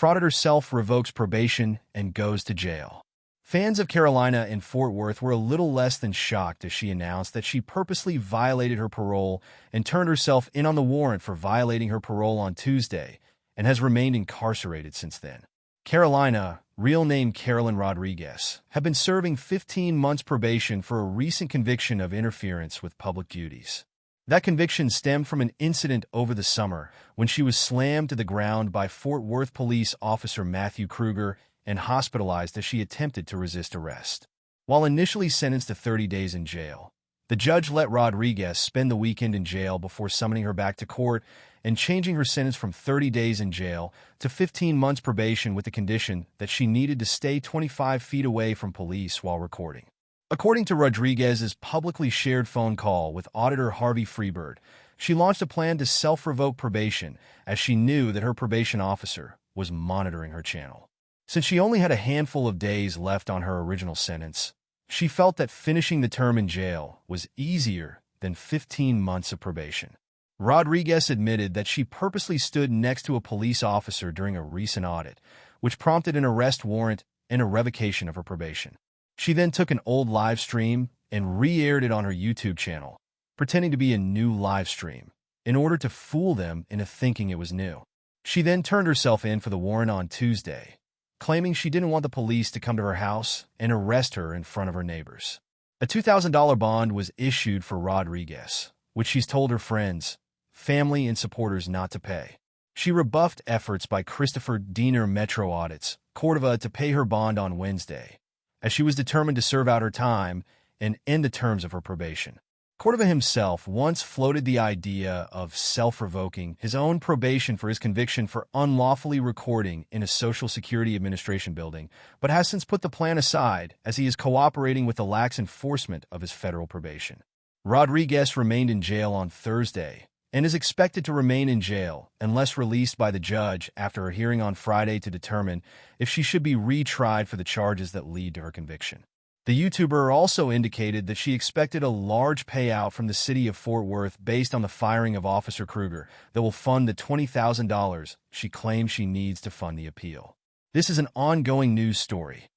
Frauditor self-revokes probation and goes to jail. Fans of Carolina in Fort Worth were a little less than shocked as she announced that she purposely violated her parole and turned herself in on the warrant for violating her parole on Tuesday and has remained incarcerated since then. Carolina, real name Carolyn Rodriguez, had been serving 15 months probation for a recent conviction of interference with public duties. That conviction stemmed from an incident over the summer when she was slammed to the ground by Fort Worth police officer Matthew Kruger and hospitalized as she attempted to resist arrest. While initially sentenced to 30 days in jail, the judge let Rodriguez spend the weekend in jail before summoning her back to court and changing her sentence from 30 days in jail to 15 months probation with the condition that she needed to stay 25 feet away from police while recording. According to Rodriguez's publicly shared phone call with auditor Harvey Freebird, she launched a plan to self-revoke probation as she knew that her probation officer was monitoring her channel. Since she only had a handful of days left on her original sentence, she felt that finishing the term in jail was easier than 15 months of probation. Rodriguez admitted that she purposely stood next to a police officer during a recent audit, which prompted an arrest warrant and a revocation of her probation. She then took an old live stream and re-aired it on her YouTube channel, pretending to be a new live stream, in order to fool them into thinking it was new. She then turned herself in for the warrant on Tuesday, claiming she didn't want the police to come to her house and arrest her in front of her neighbors. A $2,000 bond was issued for Rodriguez, which she's told her friends, family, and supporters not to pay. She rebuffed efforts by Christopher Diener Metro Audits, Cordova, to pay her bond on Wednesday, as she was determined to serve out her time and end the terms of her probation. Cordova himself once floated the idea of self-revoking his own probation for his conviction for unlawfully recording in a Social Security Administration building, but has since put the plan aside as he is cooperating with the lax enforcement of his federal probation. Rodriguez remained in jail on Thursday and is expected to remain in jail unless released by the judge after her hearing on Friday to determine if she should be retried for the charges that lead to her conviction. The YouTuber also indicated that she expected a large payout from the city of Fort Worth based on the firing of Officer Kruger that will fund the $20,000 she claims she needs to fund the appeal. This is an ongoing news story.